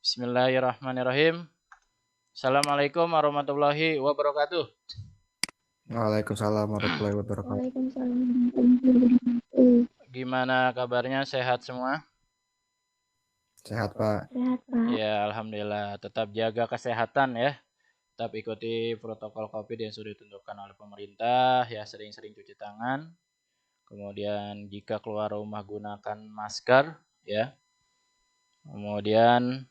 Bismillahirrahmanirrahim. Assalamualaikum warahmatullahi wabarakatuh. Waalaikumsalam warahmatullahi wabarakatuh. Waalaikumsalam warahmatullahi wabarakatuh. Gimana kabarnya? Sehat semua? Sehat, Pak. Sehat, Pak. Ya, alhamdulillah. Tetap jaga kesehatan ya. Tetap ikuti protokol COVID yang sudah ditentukan oleh pemerintah. Ya, sering-sering cuci tangan. Kemudian jika keluar rumah gunakan masker ya. Kemudian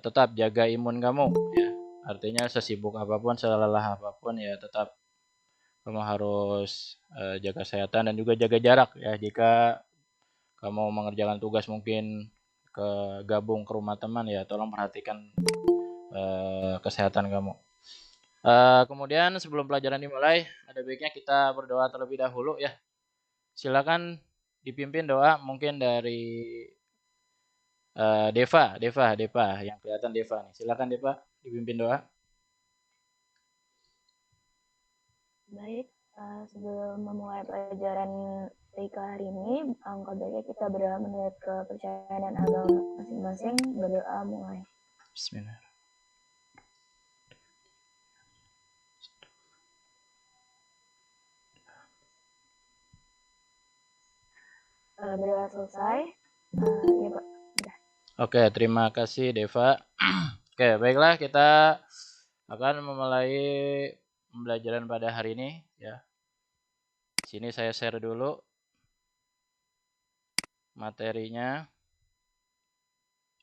tetap jaga imun kamu ya. Artinya sesibuk apapun, selelah apapun ya tetap kamu harus jaga kesehatan dan juga jaga jarak ya. Jika kamu mengerjakan tugas mungkin gabung ke rumah teman ya tolong perhatikan kesehatan kamu. Kemudian sebelum pelajaran dimulai ada baiknya kita berdoa terlebih dahulu ya. Silakan dipimpin doa mungkin dari Deva yang kelihatan Deva nih. Silakan Deva dipimpin doa. Baik, sebelum memulai pelajaran TK hari ini, angka baiknya kita berdoa menurut kepercayaan dan agama masing-masing. Berdoa mulai. Bismillah. Berdoa selesai. Ya Pak, udah. Oke, terima kasih Deva. Oke, baiklah kita akan memulai pembelajaran pada hari ini ya. Sini saya share dulu materinya.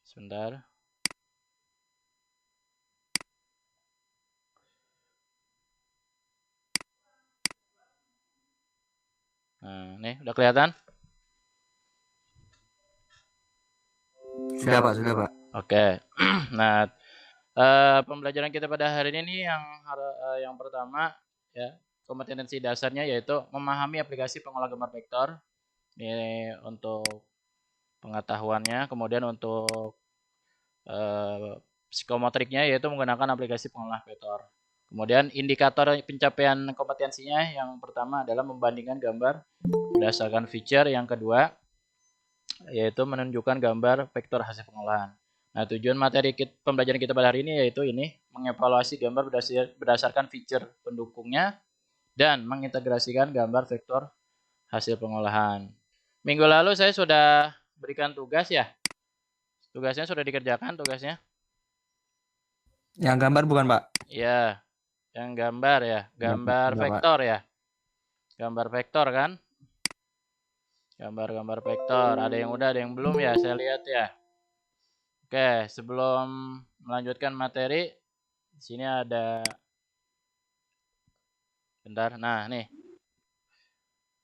Sebentar. Nah, nih udah kelihatan? Sudah, Pak, sudah, Pak. Oke. Nah, pembelajaran kita pada hari ini nih yang pertama ya, kompetensi dasarnya yaitu memahami aplikasi pengolah gambar vektor. Ini untuk pengetahuannya, kemudian untuk psikomotriknya yaitu menggunakan aplikasi pengolah vektor. Kemudian indikator pencapaian kompetensinya yang pertama adalah membandingkan gambar berdasarkan feature, yang kedua yaitu menunjukkan gambar vektor hasil pengolahan. Nah, tujuan materi pembelajaran kita pada hari ini yaitu ini, mengevaluasi gambar berdasarkan feature pendukungnya dan mengintegrasikan gambar vektor hasil pengolahan. Minggu lalu saya sudah berikan tugas ya. Tugasnya sudah dikerjakan tugasnya? Yang gambar bukan, Pak? Ya, yang gambar ya, gambar Sudah, vektor ya. Gambar vektor kan? Gambar vektor. Ada yang udah, ada yang belum ya, saya lihat ya. Oke, sebelum melanjutkan materi, di sini ada bentar. Nah, nih.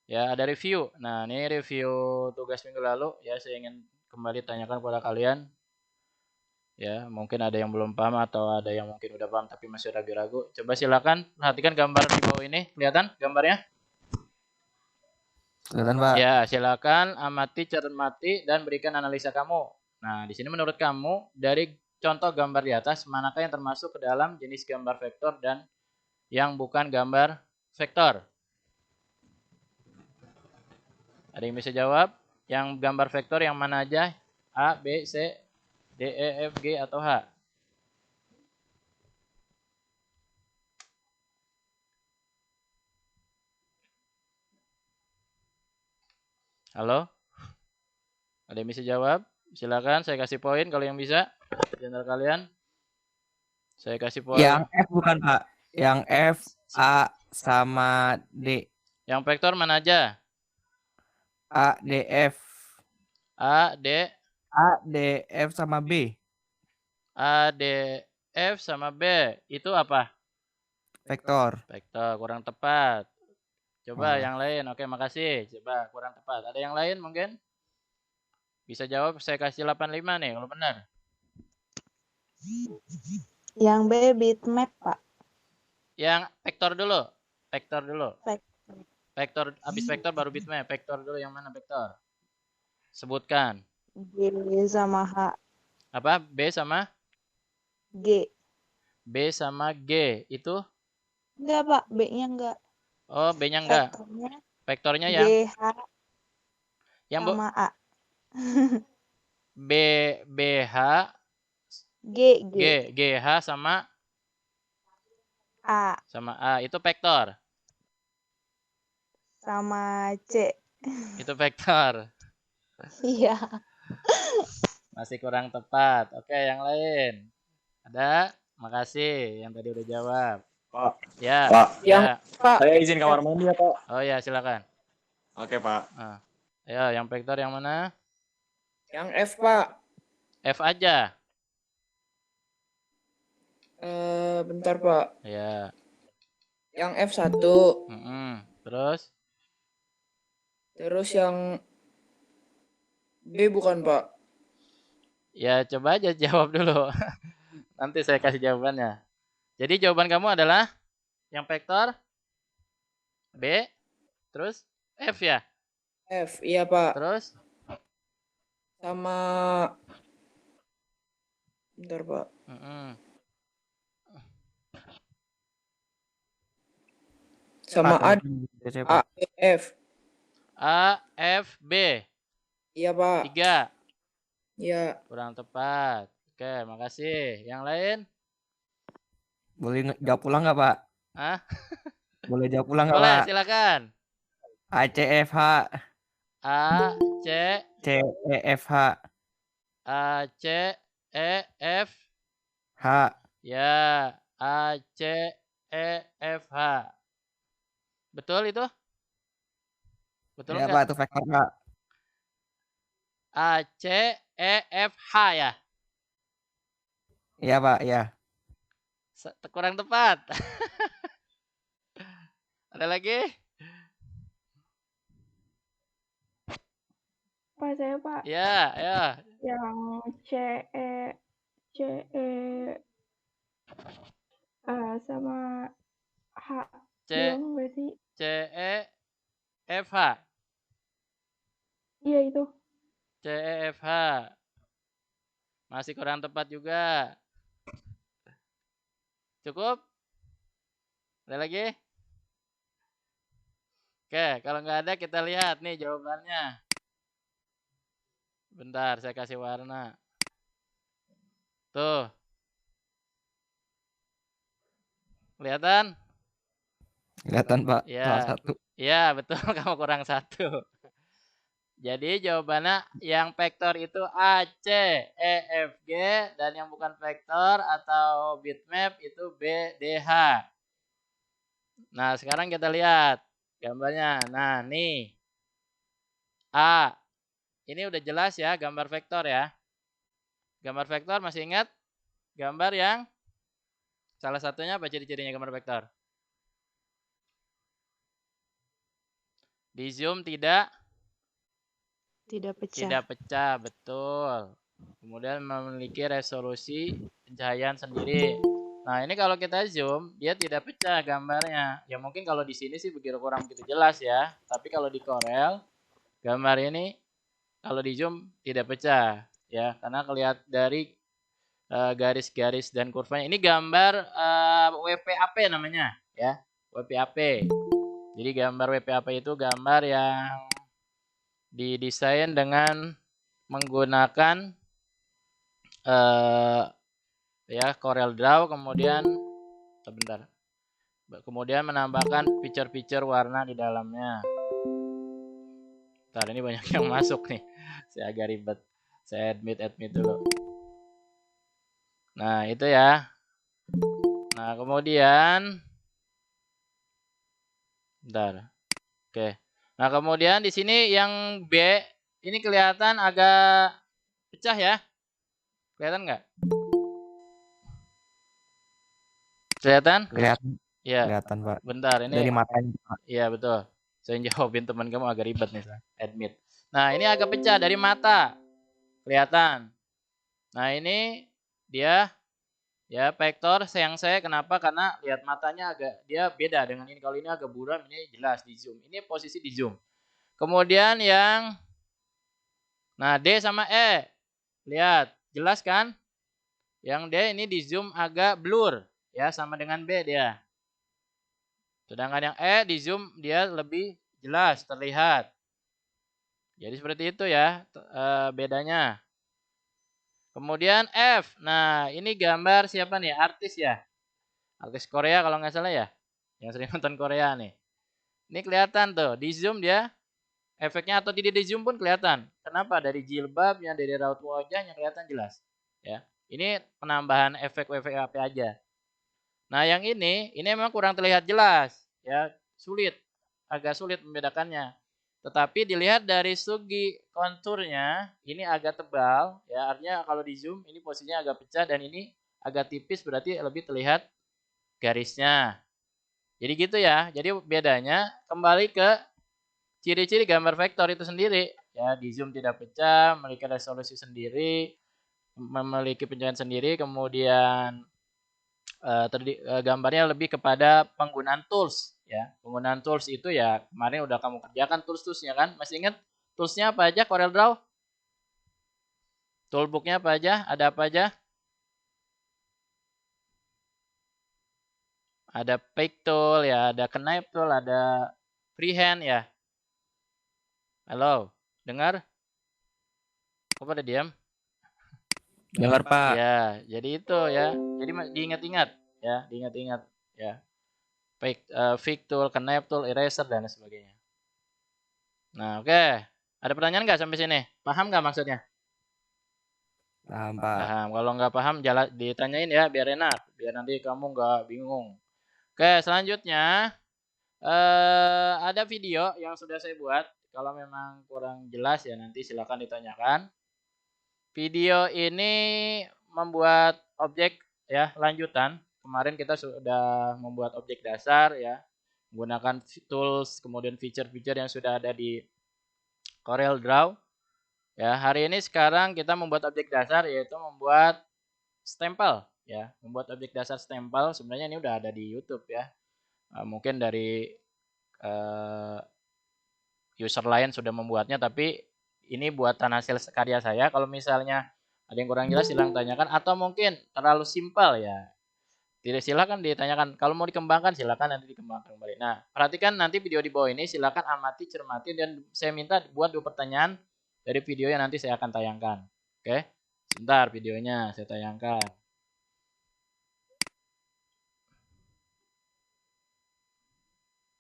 Ya, ada review. Nah, ini review tugas minggu lalu ya, saya ingin kembali tanyakan kepada kalian. Ya, mungkin ada yang belum paham atau ada yang mungkin udah paham tapi masih ragu-ragu. Coba silakan perhatikan gambar di bawah ini. Kelihatan gambarnya? Kelihatan, Pak. Ya, silakan amati, cermati dan berikan analisa kamu. Nah, di sini menurut kamu dari contoh gambar di atas manakah yang termasuk ke dalam jenis gambar vektor dan yang bukan gambar vektor? Ada yang bisa jawab? Yang gambar vektor yang mana aja? A, B, C, D, E, F, G, atau H? Halo? Ada yang bisa jawab? Silakan, saya kasih poin kalau yang bisa. Di antara kalian. Saya kasih poin. Yang F bukan, Pak. Yang F, A, sama D. Yang vektor mana aja? A, D, F. A, D. A, D, F, sama B. A, D, F, sama B. Itu apa? Vektor. Vektor, kurang tepat. Coba Oh. yang lain. Oke, makasih. Coba, kurang tepat. Ada yang lain mungkin? Bisa jawab, saya kasih 85 nih kalau benar. Yang B bitmap, Pak. Yang vektor dulu. Vektor dulu. Vektor. Vektor, habis vektor baru bitmap. Vektor dulu, yang mana vektor? Sebutkan. G sama H. Apa? B sama? G. B sama G. Itu? Enggak, Pak. B-nya enggak. Oh, B-nya enggak. Vektornya yang? G, H, yang sama A. B, H, G. GH sama A. A itu vektor. Sama C. Itu vektor. Iya. Masih kurang tepat. Oke, yang lain. Ada? Makasih yang tadi udah jawab. Pak, Ya, Pak, ya. Pak. saya izin kamar mandi ya, Pak. Oh ya, silakan. Oke, Pak. Nah, ya, yang vektor yang mana? Yang F, Pak. F aja. Bentar, Pak. Ya. Yang F1. Terus? Terus yang B bukan, Pak? Ya, coba aja jawab dulu. Nanti saya kasih jawabannya. Jadi jawaban kamu adalah yang vektor B, terus F ya? F, iya, Pak. Terus? Sama... Bentar, Pak. Sama A, A, F. A, F, B. Iya, Pak. 3. Iya. Kurang tepat. Oke, makasih. Yang lain? Boleh jawab pulang nggak, Pak? Hah? Boleh jawab pulang nggak, Boleh, Pak? silakan. ACFH. A, C, CEFH. A, C, E, F. H. Ya, A, C, E, F, H. Betul itu? Betul Ya, nggak? Pak, itu vektor, Pak. A, C, E, F, H ya? Iya, Pak, ya. Kurang tepat. Ada lagi? Pak, saya Pak. Ya, ya. Yang C, E, sama H. C, Belum nggak sih? C, E, F, H. Iya itu. C, E, F, H. Masih kurang tepat juga. Cukup? Ada lagi? Oke, kalau nggak ada kita lihat nih jawabannya. Bentar, saya kasih warna. Tuh. Kelihatan? Kelihatan, Pak. Ya. Salah satu. Iya, betul. Kamu kurang 1. Jadi jawabannya yang vektor itu A, C, E, F, G. Dan yang bukan vektor atau bitmap itu B, D, H. Nah, sekarang kita lihat gambarnya. Nah, nih. A. Ini udah jelas ya, gambar vektor ya. Gambar vektor masih ingat? Gambar yang salah satunya apa ciri-cirinya gambar vektor? Di zoom tidak pecah, betul. Kemudian memiliki resolusi pencahayaan sendiri. Nah, ini kalau kita zoom, dia tidak pecah gambarnya. Ya mungkin kalau di sini sih kurang begitu jelas ya. Tapi kalau di Corel, gambar ini kalau di zoom tidak pecah ya, karena kelihatan dari garis-garis dan kurvanya. Ini gambar WPAP namanya ya, WPAP. Jadi gambar WPAP itu gambar yang didesain dengan menggunakan ya Corel Draw, kemudian sebentar. Kemudian menambahkan picture-picture warna di dalamnya. Ntar ini banyak yang masuk nih. Saya agak ribet. Saya admit dulu. Nah, itu ya. Nah, kemudian bentar. Oke. Nah, kemudian di sini yang B ini kelihatan agak pecah ya. Kelihatan nggak? Kelihatan? Kelihatan. Iya. Kelihatan, Pak. Bentar, ini Dari matanya, Pak. Iya, betul. Saya jawabin teman kamu agak ribet nih, admit. Nah, ini agak pecah dari mata. Kelihatan. Nah, ini dia ya vektor yang saya kenapa? Karena lihat matanya agak dia beda dengan ini. Kalau ini agak buram, ini jelas di zoom. Ini posisi di zoom. Kemudian yang nah D sama E. Lihat, jelas kan? Yang D ini di zoom agak blur ya, sama dengan B dia. Sedangkan yang E di zoom dia lebih jelas terlihat. Jadi seperti itu ya bedanya. Kemudian F. Nah, ini gambar siapa nih? Artis ya. Artis Korea kalau nggak salah ya. Yang sering nonton Korea nih. Ini kelihatan tuh. Di zoom dia. Efeknya atau tidak di zoom pun kelihatan. Kenapa? Dari jilbabnya, dari raut wajahnya kelihatan jelas. Ya. Ini penambahan efek-efek apa aja. Nah, yang ini memang kurang terlihat jelas. Ya, sulit. Agak sulit membedakannya. Tetapi dilihat dari segi konturnya, ini agak tebal, ya artinya kalau di zoom ini posisinya agak pecah dan ini agak tipis berarti lebih terlihat garisnya. Jadi gitu ya. Jadi bedanya kembali ke ciri-ciri gambar vektor itu sendiri. Ya di zoom tidak pecah, memiliki resolusi sendiri, memiliki pencahayaan sendiri, kemudian gambarnya lebih kepada penggunaan tools. Ya, penggunaan tools itu ya kemarin udah kamu kerjakan tools-toolsnya kan? Masih ingat toolsnya apa aja CorelDRAW? Toolbooknya apa aja? Ada apa aja? Ada pick tool ya, ada knife tool, ada freehand ya. Halo, dengar? Kok pada diam? Dengar Pak. Ya, jadi itu ya. Jadi diingat-ingat ya, diingat-ingat ya. Pick tool, knife tool, eraser dan sebagainya. Nah, oke. Ada pertanyaan nggak sampai sini? Paham nggak maksudnya? Paham Pak. Paham. Kalau nggak paham, ditanyain ya, biar enak. Biar nanti kamu nggak bingung. Oke, selanjutnya ada video yang sudah saya buat. Kalau memang kurang jelas ya nanti silakan ditanyakan. Video ini membuat objek ya lanjutan. Kemarin kita sudah membuat objek dasar ya, menggunakan tools kemudian feature-feature yang sudah ada di CorelDRAW. Ya, hari ini sekarang kita membuat objek dasar yaitu membuat stempel ya, membuat objek dasar stempel. Sebenarnya ini udah ada di YouTube ya. Mungkin dari user lain sudah membuatnya, tapi ini buatan hasil karya saya. Kalau misalnya ada yang kurang jelas silahkan tanyakan, atau mungkin terlalu simpel ya tidak, silakan ditanyakan. Kalau mau dikembangkan silakan nanti dikembangkan kembali. Nah, perhatikan nanti video di bawah ini, silakan amati, cermati, dan saya minta buat 2 pertanyaan dari video yang nanti saya akan tayangkan. Oke, sebentar videonya saya tayangkan.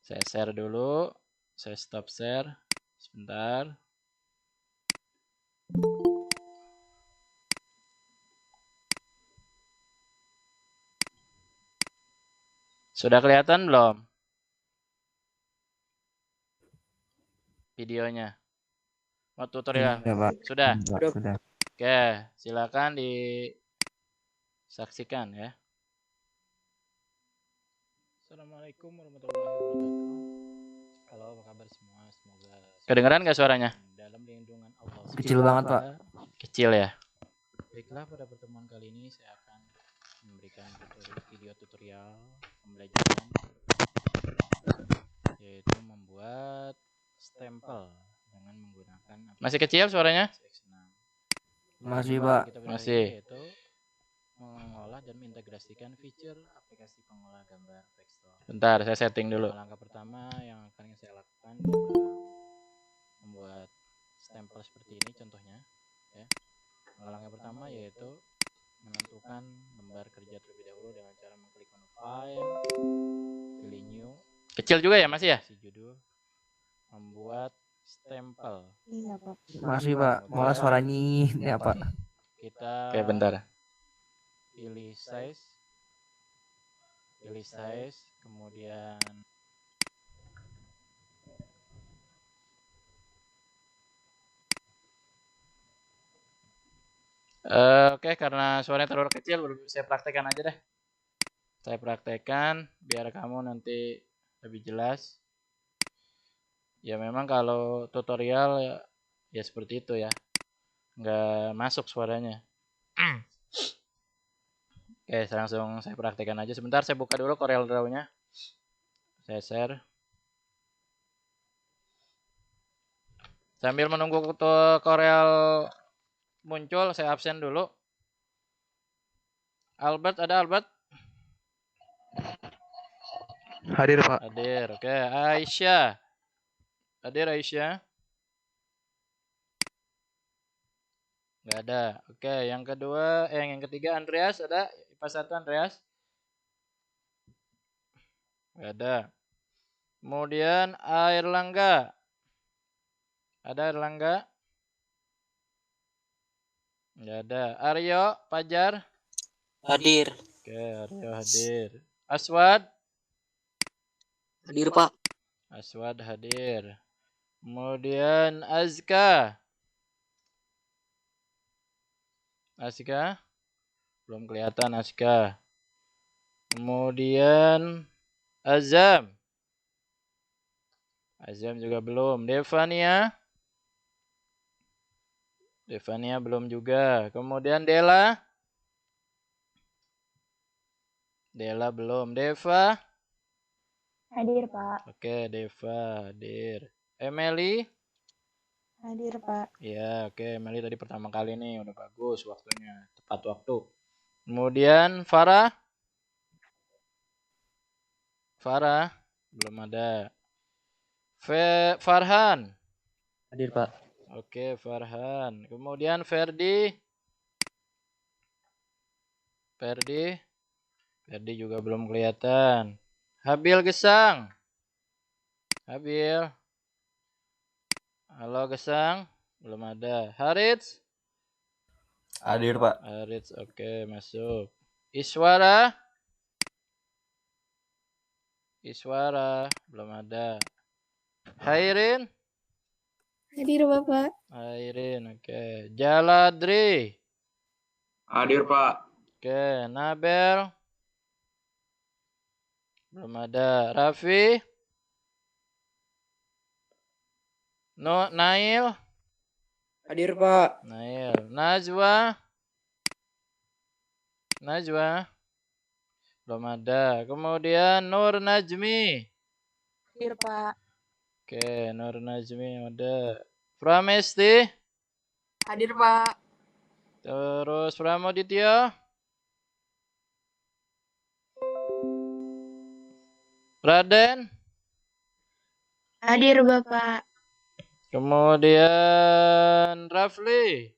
Saya share dulu, saya stop share sebentar. Sudah kelihatan belum videonya? Mau tutorial? Ya, Pak. Sudah? Sudah. Oke, silakan disaksikan ya. Assalamualaikum warahmatullahi wabarakatuh. Halo, apa kabar semua? Semoga kedengeran nggak suaranya? Dalam lindungan Allah. Kecil banget, Pak. Kecil ya. Baiklah, pada pertemuan kali ini saya akan memberikan video tutorial pembelajaran yaitu membuat stempel dengan menggunakan masih kecil suaranya? Masih, Pak. Masih. Yaitu mengolah dan mengintegrasikan fitur aplikasi pengolah gambar vektor. Bentar, saya setting dulu. Langkah pertama yang akan saya lakukan adalah membuat stempel seperti ini contohnya ya. Langkah pertama yaitu menentukan lembar kerja terlebih dahulu dengan cara mengklik menu file, pilih new. Kecil juga ya masih ya? Si judul membuat stempel. Iya, Pak. Masih, Pak. Malah suaranya ini apa? Kita oke, bentar. Pilih size, kemudian oke, karena suaranya terlalu kecil, saya praktekkan aja deh. Saya praktekkan biar kamu nanti lebih jelas. Ya memang kalau tutorial ya seperti itu ya, nggak masuk suaranya. Oke, saya praktekkan aja. Sebentar, saya buka dulu CorelDRAW-nya. Saya share. Sambil menunggu Corel muncul, saya absen dulu. Albert, ada Albert? Hadir, Pak. Hadir, oke. Aisyah. Hadir Aisyah. Nggak ada. Oke, yang kedua, yang ketiga Andreas ada? IPA 1 Andreas? Nggak ada. Kemudian Airlangga. Ada Airlangga? Nggak ada. Aryo, Pajar? Hadir. Oke, Aryo hadir. Aswad? Hadir, Pak. Aswad hadir. Kemudian Azka. Azka? Belum kelihatan Azka. Kemudian Azam. Azam juga belum. Devania. Devania belum juga. Kemudian Dela. Dela belum. Deva. Hadir, Pak. Oke, Deva hadir. Emily. Hadir, Pak. Ya, oke. Emily tadi pertama kali nih. Udah bagus waktunya. Tepat waktu. Kemudian Farah. Farah. Belum ada. Farhan. Hadir, Pak. Oke, Farhan. Kemudian Ferdi. Ferdi. Ferdi juga belum kelihatan. Habil Gesang. Habil. Halo Gesang. Belum ada. Harits. Hadir, Pak. Harits, oke, masuk. Iswara. Iswara. Belum ada. Hairin. Hadir, Bapak. Hairin, oke. Jaladri. Hadir, Pak. Oke, Nabel. Belum ada. Raffi. Nail. Hadir, Pak. Nail. Najwa. Najwa. Belum ada. Kemudian Nur Najmi. Hadir, Pak. Oke, Nur Najmi ada. Pramesti. Hadir, Pak. Terus Pramoditya. Raden. Hadir, Bapak. Kemudian Rafli.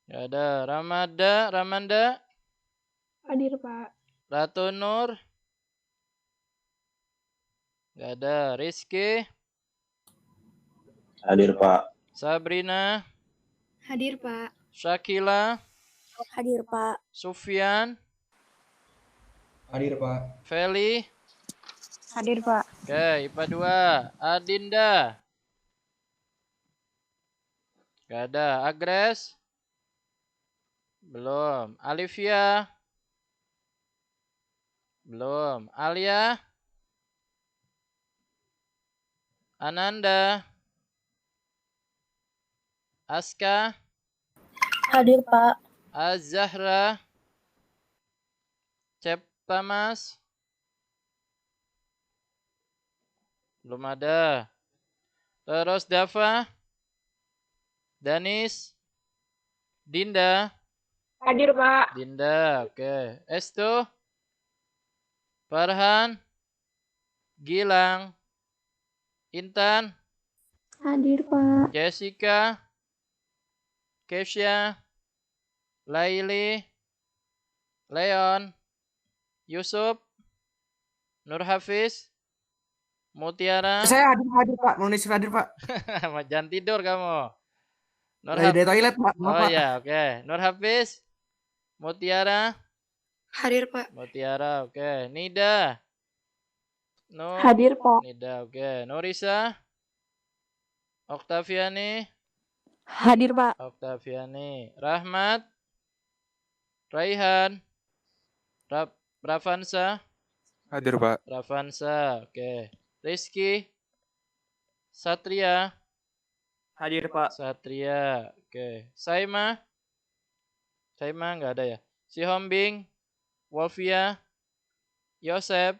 Gak ada. Ramanda. Hadir, Pak. Ratu Nur. Gak ada. Rizky. Hadir, Pak. Sabrina. Hadir, Pak. Shakila. Hadir, Pak. Sufyan. Hadir, Pak. Feli. Hadir, Pak. Oke, IPA 2. Adinda. Gak ada. Agres. Belum. Alivia. Belum. Alia. Ananda. Aska. Hadir, Pak. Azahra. Ceptamas. Belum ada. Terus Dava. Danis. Dinda. Hadir, Pak. Dinda, oke. Estu. Farhan. Gilang. Intan. Hadir, Pak. Jessica. Kesha. Laili. Leon. Yusuf. Nur Hafiz. Mutiara. Saya hadir, Pak. Nulis hadir, Pak. Jangan tidur kamu. Nur Dari toilet, Pak. Maaf, Oh Pak. ya, oke. Nur Hafiz. Mutiara. Hadir, Pak. Mutiara, oke. Nida. Hadir, Pak. Nida, oke. Nurisa. Oktaviani. Hadir, Pak. Oktaviani. Rahmat. Raihan. Rafansa. Hadir, Pak. Rafansa, oke. Rizky. Satria. Hadir, Pak. Satria, oke. Saima. Saima nggak ada ya. Si Hombing. Wolfia. Yosep.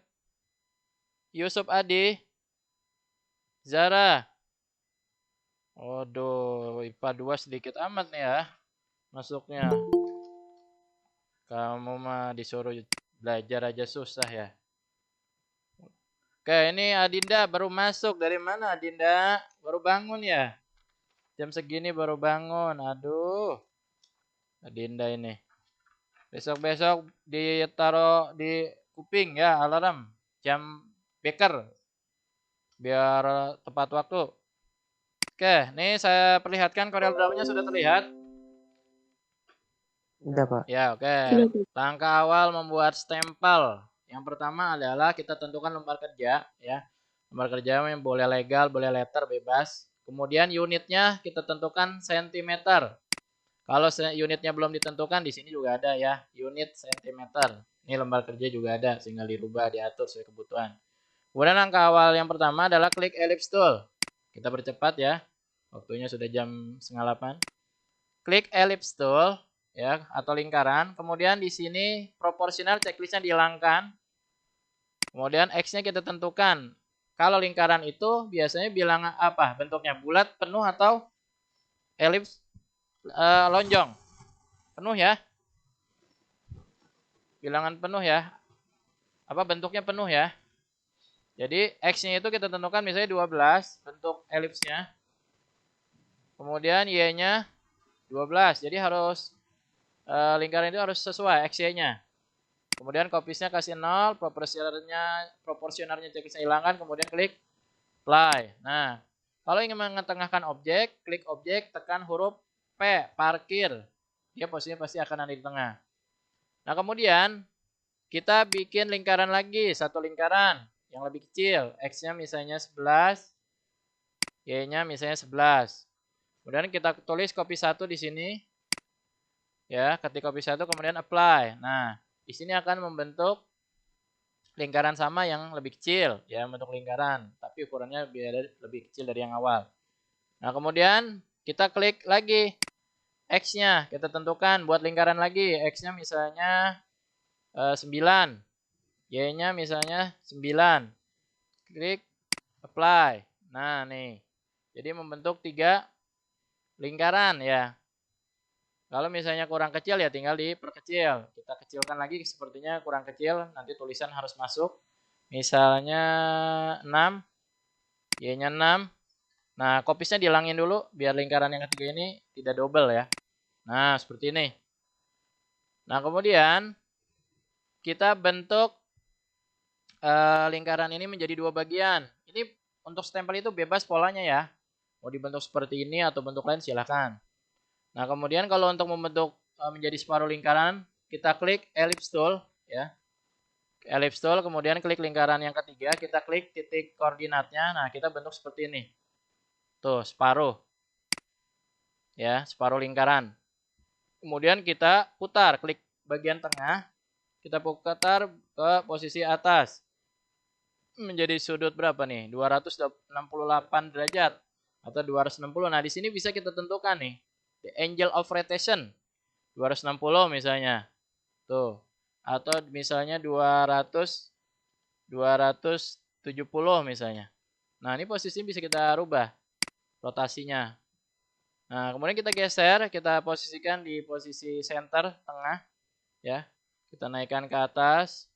Yusuf Adi. Zara. Waduh, IPA 2 sedikit amat nih ya masuknya. Kamu mah disuruh belajar aja susah ya. Oke, ini Adinda baru masuk. Dari mana Adinda? Baru bangun ya? Jam segini baru bangun. Aduh. Adinda ini. Besok-besok ditaruh di kuping ya alarm. Jam beker. Biar tepat waktu. Oke, nih saya perlihatkan CorelDRAW-nya sudah terlihat. Udah, Pak. Ya, oke. Langkah awal membuat stempel. Yang pertama adalah kita tentukan lembar kerja ya. Lembar kerja yang boleh legal, boleh letter, bebas. Kemudian unitnya kita tentukan sentimeter. Kalau unitnya belum ditentukan, di sini juga ada ya, unit sentimeter. Ini lembar kerja juga ada, sehingga dirubah, diatur sesuai kebutuhan. Kemudian langkah awal yang pertama adalah klik ellipse tool. Kita percepat ya. Waktunya sudah jam 7:30. Klik ellipse tool ya atau lingkaran. Kemudian di sini proporsional checklistnya dihilangkan. Kemudian X-nya kita tentukan. Kalau lingkaran itu biasanya bilang apa? Bentuknya bulat, penuh atau elips lonjong? Penuh ya. Bilangan penuh ya. Apa bentuknya penuh ya? Jadi X-nya itu kita tentukan misalnya 12 bentuk elipsnya. Kemudian Y-nya 12. Jadi harus lingkaran itu harus sesuai XY-nya. Kemudian copies-nya kasih 0, proporsionalnya checklistnya hilangkan, kemudian klik apply. Nah, kalau ingin mengetengahkan objek, klik objek, tekan huruf P, parkir. Dia posisinya pasti akan ada di tengah. Nah, kemudian kita bikin lingkaran lagi, satu lingkaran yang lebih kecil. X-nya misalnya 11, Y-nya misalnya 11. Kemudian kita tulis copy 1 di sini. Ya, ketik copy 1 kemudian apply. Nah, di sini akan membentuk lingkaran sama yang lebih kecil, ya, bentuk lingkaran, tapi ukurannya lebih kecil dari yang awal. Nah, kemudian kita klik lagi X-nya, kita tentukan buat lingkaran lagi. X-nya misalnya 9, Y-nya misalnya 9. Klik apply. Nah, nih. Jadi membentuk 3 lingkaran ya. Kalau misalnya kurang kecil ya tinggal diperkecil. Kita kecilkan lagi, sepertinya kurang kecil. Nanti tulisan harus masuk. Misalnya 6. Y-nya 6. Nah, copies-nya dihilangin dulu. Biar lingkaran yang ketiga ini tidak double ya. Nah, seperti ini. Nah, kemudian kita bentuk lingkaran ini menjadi 2 bagian. Ini untuk stempel itu bebas polanya ya. Mau dibentuk seperti ini atau bentuk lain silahkan. Nah, kemudian kalau untuk membentuk menjadi separuh lingkaran, kita klik ellipse tool ya. Ellipse tool, kemudian klik lingkaran yang ketiga, kita klik titik koordinatnya. Nah, kita bentuk seperti ini. Tuh, separuh. Ya, separuh lingkaran. Kemudian kita putar, klik bagian tengah. Kita putar ke posisi atas. Menjadi sudut berapa nih? 268 derajat atau 260. Nah, di sini bisa kita tentukan nih. The angle of rotation 260 misalnya. Tuh. Atau misalnya 270 misalnya. Nah, ini posisi bisa kita rubah rotasinya. Nah, kemudian kita geser, kita posisikan di posisi center tengah ya. Kita naikkan ke atas.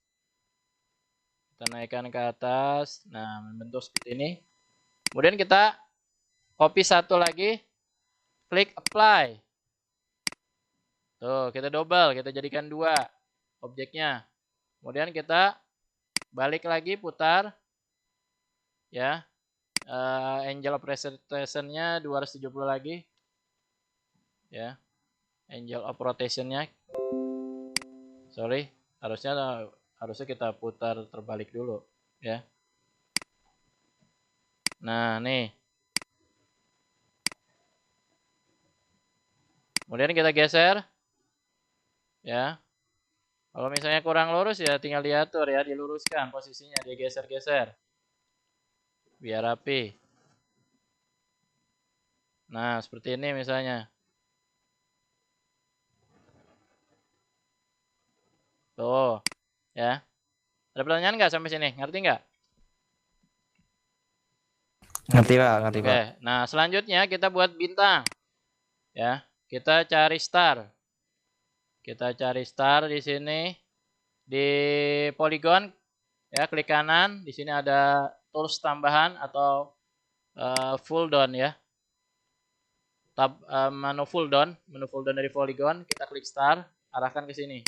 Kita naikkan ke atas. Nah, membentuk seperti ini. Kemudian kita copy satu lagi. Klik apply. Tuh, kita double, kita jadikan 2 objeknya. Kemudian kita balik lagi, putar. Ya. Angle of rotation-nya 270 lagi. Ya. Angle of rotation-nya. Sorry, harusnya kita putar terbalik dulu, ya. Nah, nih. Kemudian kita geser. Ya. Kalau misalnya kurang lurus ya tinggal diatur ya, diluruskan posisinya, digeser-geser. Biar rapi. Nah, seperti ini misalnya. Tuh, ya. Ada pertanyaan nggak sampai sini? Ngerti nggak? Ngerti Pak, ngerti Pak. Oke, nah selanjutnya kita buat bintang. Ya, kita cari star. Kita cari star di sini di polygon. Ya, klik kanan. Di sini ada tools tambahan atau full down ya. menu full down dari polygon, kita klik star, arahkan ke sini.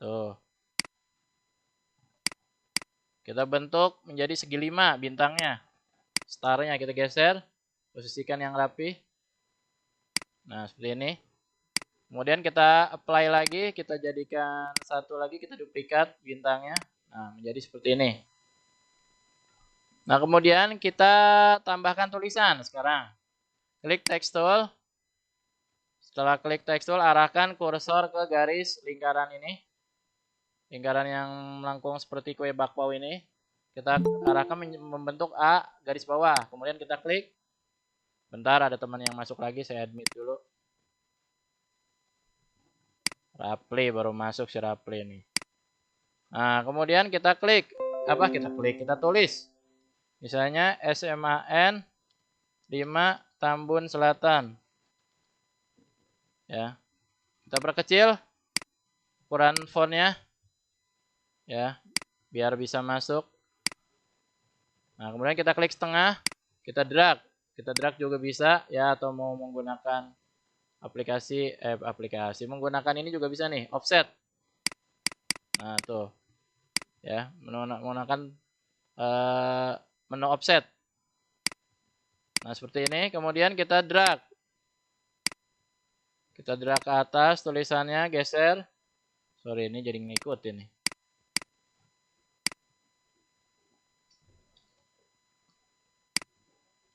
Tuh. Kita bentuk menjadi segi 5 bintangnya. Starnya kita geser, posisikan yang rapi. Nah, seperti ini. Kemudian kita apply lagi, kita jadikan satu lagi, kita duplikat bintangnya. Nah, menjadi seperti ini. Nah, kemudian kita tambahkan tulisan sekarang. Klik text tool. Setelah klik text tool, arahkan kursor ke garis lingkaran ini. Lingkaran yang melengkung seperti kue bakpao ini. Kita arahkan membentuk A garis bawah. Kemudian kita klik. Bentar, ada teman yang masuk lagi, saya admit dulu. Rapli baru masuk si Rapli nih. Nah, kemudian kita klik. Kita tulis. Misalnya SMAN 5 Tambun Selatan. Ya. Kita perkecil ukuran fontnya. Ya, biar bisa masuk. Nah, kemudian kita klik setengah, kita drag. Kita drag juga bisa ya, atau mau menggunakan aplikasi menggunakan ini juga bisa nih, offset. Nah, tuh. Ya, menggunakan menu offset. Nah, seperti ini. Kemudian kita drag. Kita drag ke atas tulisannya, geser. Sorry, ini jadi ngikut ini.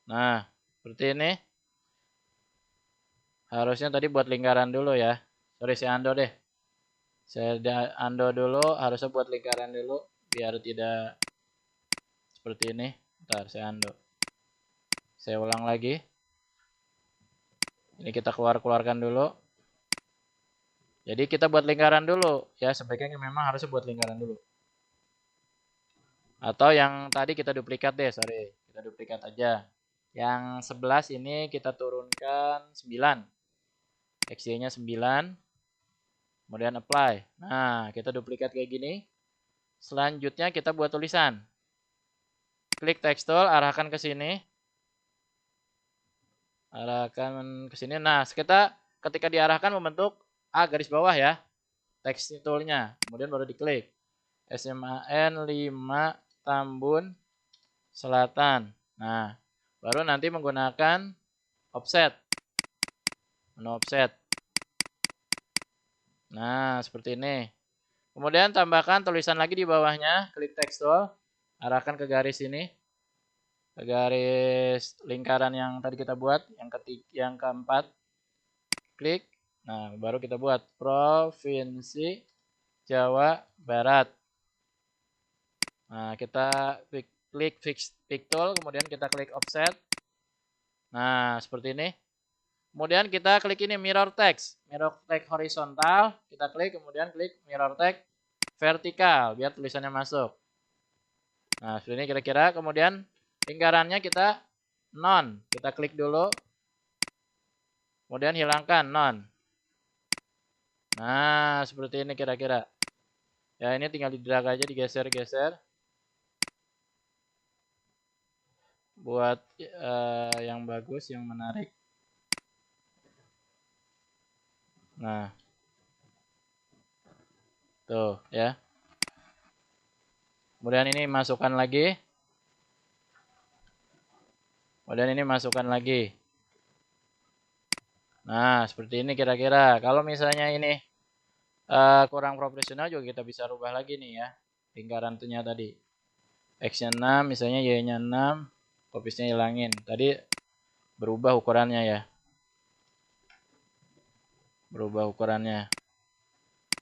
Nah, seperti ini. Harusnya tadi buat lingkaran dulu ya. Sorry, saya undo deh. Saya undo dulu, harusnya buat lingkaran dulu. Biar tidak seperti ini. Bentar, saya undo. Saya ulang lagi. Ini kita keluarkan dulu. Jadi kita buat lingkaran dulu. Ya, sebaiknya memang harusnya buat lingkaran dulu. Atau yang tadi kita duplikat deh, sorry. Kita duplikat aja. Yang 11 ini kita turunkan 9. XY-nya 9. Kemudian apply. Nah, kita duplikat kayak gini. Selanjutnya kita buat tulisan. Klik text tool, arahkan ke sini. Arahkan ke sini. Nah, kita ketika diarahkan membentuk A garis bawah ya. Text toolnya. Kemudian baru diklik. SMAN 5 Tambun Selatan. Nah, baru nanti menggunakan offset. Menu offset. Nah, seperti ini. Kemudian tambahkan tulisan lagi di bawahnya. Klik text tool. Arahkan ke garis ini. Ke garis lingkaran yang tadi kita buat. Yang keempat. Klik. Nah, baru kita buat. Provinsi Jawa Barat. Nah, kita klik fix tool, kemudian kita klik offset. Nah, seperti ini. Kemudian kita klik ini mirror text horizontal, kita klik, kemudian klik mirror text vertikal biar tulisannya masuk. Nah, seperti ini kira-kira. Kemudian lingkarannya kita non, kita klik dulu. Kemudian hilangkan non. Nah, seperti ini kira-kira. Ya, ini tinggal di-drag aja, digeser-geser. Buat yang bagus, yang menarik. Nah, tuh ya. Kemudian ini masukkan lagi. Kemudian ini masukkan lagi. Nah, seperti ini kira-kira. Kalau misalnya ini kurang profesional juga kita bisa rubah lagi nih ya. Lingkaran tuhnya tadi. X-nya 6, misalnya Y-nya 6. Kopisnya hilangin. Tadi berubah ukurannya ya. Berubah ukurannya.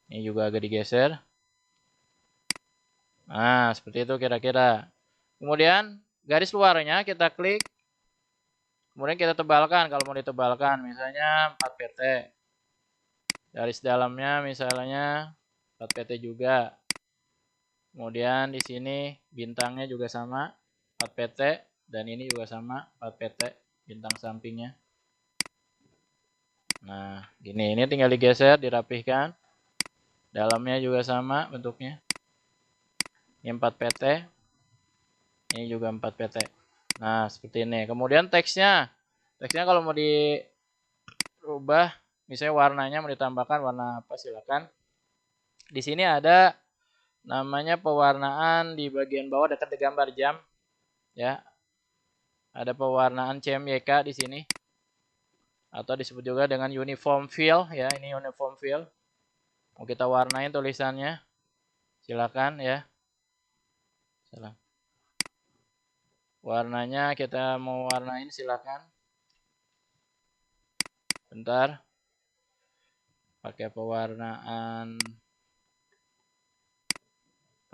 Ini juga agak digeser. Nah, seperti itu kira-kira. Kemudian garis luarnya kita klik. Kemudian kita tebalkan kalau mau ditebalkan. Misalnya 4 pt. Garis dalamnya misalnya 4 pt juga. Kemudian di sini bintangnya juga sama 4 pt. Dan ini juga sama 4 pt bintang sampingnya. Nah, gini. Ini tinggal digeser, dirapihkan. Dalamnya juga sama bentuknya. Ini 4 pt. Ini juga 4 pt. Nah, seperti ini. Kemudian teksnya Teksnya kalau mau dirubah, misalnya warnanya mau ditambahkan warna apa, silakan. Di sini ada namanya pewarnaan di bagian bawah dekat dengan gambar jam, ya. Ada pewarnaan CMYK di sini, atau disebut juga dengan uniform fill, ya. Ini uniform fill. Mau kita warnain tulisannya, silakan ya. Warnanya kita mau warnain, silakan. Bentar. Pakai pewarnaan,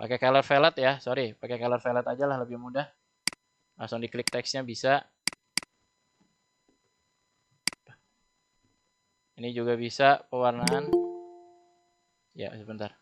pakai color palette ya, sorry, pakai color palette aja lah, lebih mudah. Langsung diklik teksnya bisa. Ini juga bisa pewarnaan. Ya, sebentar.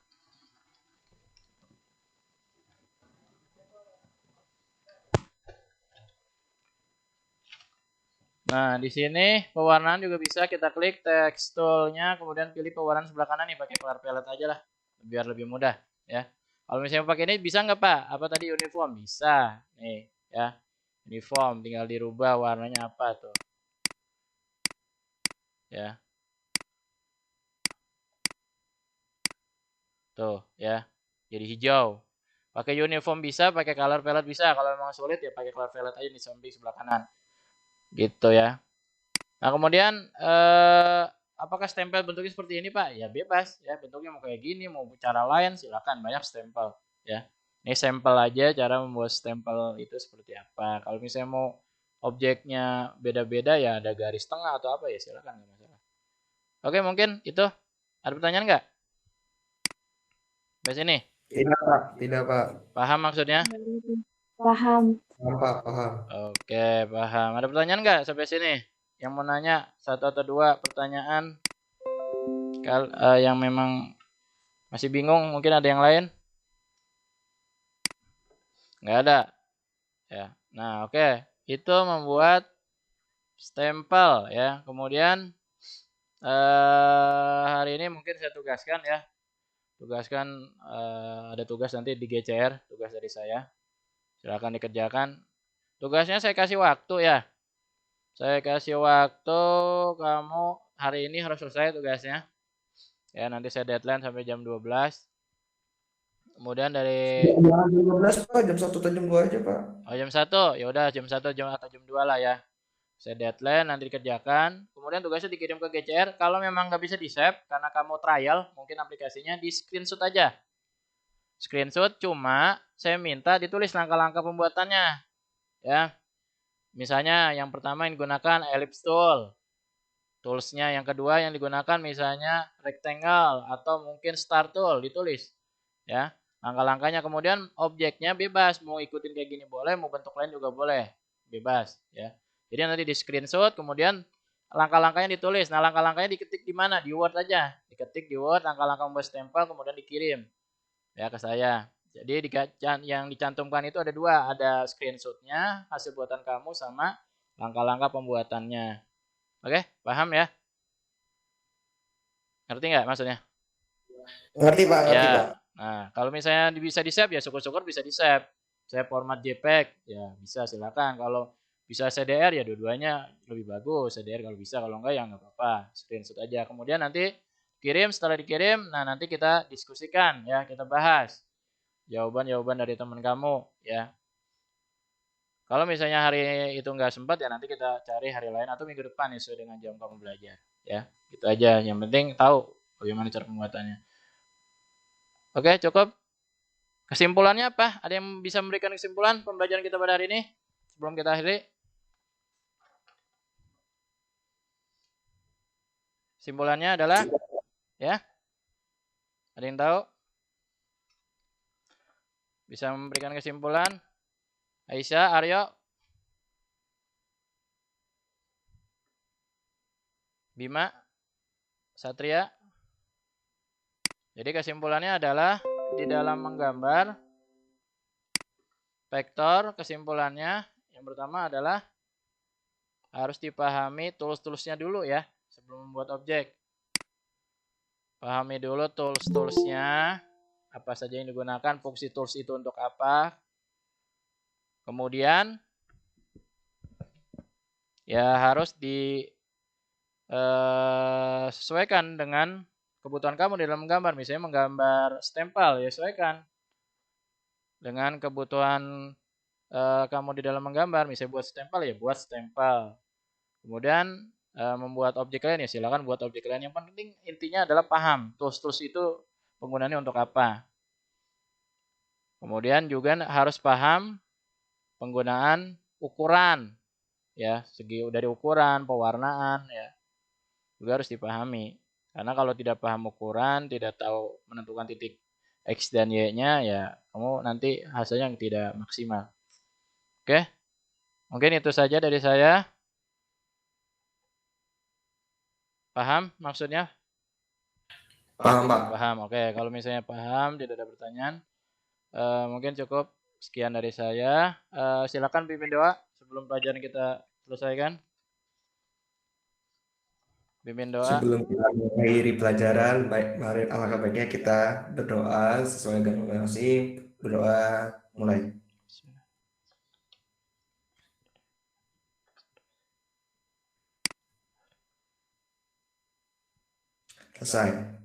Nah, di sini pewarnaan juga bisa, kita klik text tool-nya, kemudian pilih pewarnaan sebelah kanan nih, pakai color palette aja lah, biar lebih mudah ya. Kalau misalnya pakai ini bisa nggak Pak? Apa tadi uniform? Bisa nih ya, uniform, tinggal dirubah warnanya apa tuh ya. Tuh ya, jadi hijau. Pakai uniform bisa, pakai color palette bisa. Kalau memang sulit ya pakai color palette aja di samping sebelah kanan. Gitu ya. Nah, kemudian apakah stempel bentuknya seperti ini, Pak? Ya bebas ya, bentuknya mau kayak gini, mau cara lain silakan, banyak stempel ya. Ini sampel aja cara membuat stempel itu seperti apa. Kalau misalnya mau objeknya beda-beda ya ada garis tengah atau apa ya silakan, nggak masalah. Oke, mungkin itu. Ada pertanyaan nggak? Sampai sini? Tidak, Pak. Tidak, Pak. Paham maksudnya? Paham. Paham, Pak. Paham. Oke, paham. Ada pertanyaan nggak sampai sini? Yang mau nanya satu atau dua pertanyaan? Yang memang masih bingung, mungkin ada yang lain? Nggak ada. Ya. Nah, oke. Itu membuat stempel ya. Kemudian hari ini mungkin saya tugaskan ya. Ada tugas nanti di GCR, tugas dari saya. Silakan dikerjakan. Tugasnya saya kasih waktu ya. Saya kasih waktu, kamu hari ini harus selesai tugasnya. Ya, nanti saya deadline sampai jam 12. Kemudian dari Jam 12, Pak. Jam 1 atau jam 2 aja, Pak. Oh, jam 1. Ya udah jam 1 atau jam 2 lah ya. Saya deadline nanti dikerjakan. Kemudian tugasnya dikirim ke GCR. Kalau memang nggak bisa di-save karena kamu trial, mungkin aplikasinya di screenshot aja. Screenshot, cuma saya minta ditulis langkah-langkah pembuatannya. Ya. Misalnya yang pertama yang digunakan ellipse tool. Toolsnya yang kedua yang digunakan misalnya rectangle atau mungkin star tool, ditulis. Ya. Langkah-langkahnya, kemudian objeknya bebas, mau ikutin kayak gini boleh, mau bentuk lain juga boleh, bebas ya. Jadi nanti di screenshot, kemudian langkah-langkahnya ditulis. Nah, langkah-langkahnya diketik di mana? Di Word aja. Diketik di Word, langkah-langkah membuat stempel, kemudian dikirim ya ke saya. Jadi yang dicantumkan itu ada dua, ada screenshotnya, hasil buatan kamu, sama langkah-langkah pembuatannya. Oke, paham ya? Ngerti nggak maksudnya? Ngerti, Pak. Ngerti, Ya. Pak. Nah, kalau misalnya bisa di-save ya syukur-syukur bisa di-save. Saya format JPEG, ya bisa silakan. Kalau bisa CDR ya dua-duanya lebih bagus. CDR kalau bisa, kalau enggak ya enggak apa-apa. Screenshot aja. Kemudian nanti kirim, setelah dikirim, nah nanti kita diskusikan ya, kita bahas jawaban-jawaban dari teman kamu ya. Kalau misalnya hari itu enggak sempat ya nanti kita cari hari lain atau minggu depan sesuai dengan jam kamu belajar ya. Gitu aja. Yang penting tahu bagaimana cara pembuatannya. Oke, cukup. Kesimpulannya apa? Ada yang bisa memberikan kesimpulan pembelajaran kita pada hari ini sebelum kita akhiri? Kesimpulannya adalah ya. Ada yang tahu? Bisa memberikan kesimpulan? Aisyah, Aryo? Bima? Satria? Jadi kesimpulannya adalah di dalam menggambar vektor, kesimpulannya yang pertama adalah harus dipahami tools-toolsnya dulu ya sebelum membuat objek. Pahami dulu tools-toolsnya, apa saja yang digunakan, fungsi tools itu untuk apa. Kemudian ya harus sesuaikan dengan kebutuhan kamu di dalam gambar. Misalnya menggambar stempel, ya sesuaikan dengan kebutuhan kamu di dalam menggambar. Misalnya buat stempel, ya buat stempel. Kemudian membuat objek lain, ya silakan buat objek lain. Yang penting intinya adalah paham tools-tools itu penggunaannya untuk apa. Kemudian juga harus paham penggunaan ukuran, ya segi dari ukuran, pewarnaan, ya juga harus dipahami. Karena kalau tidak paham ukuran, tidak tahu menentukan titik X dan Y-nya, ya kamu nanti hasilnya tidak maksimal. Oke, mungkin itu saja dari saya. Paham maksudnya? Paham, Pak. Paham, oke. Kalau misalnya paham, tidak ada pertanyaan, mungkin cukup sekian dari saya. Silakan pimpin doa sebelum pelajaran kita selesaikan. Pimpin doa. Sebelum kita mengakhiri pelajaran, mari alangkah baiknya kita berdoa sesuai dengan masing. Berdoa mulai. Selesai.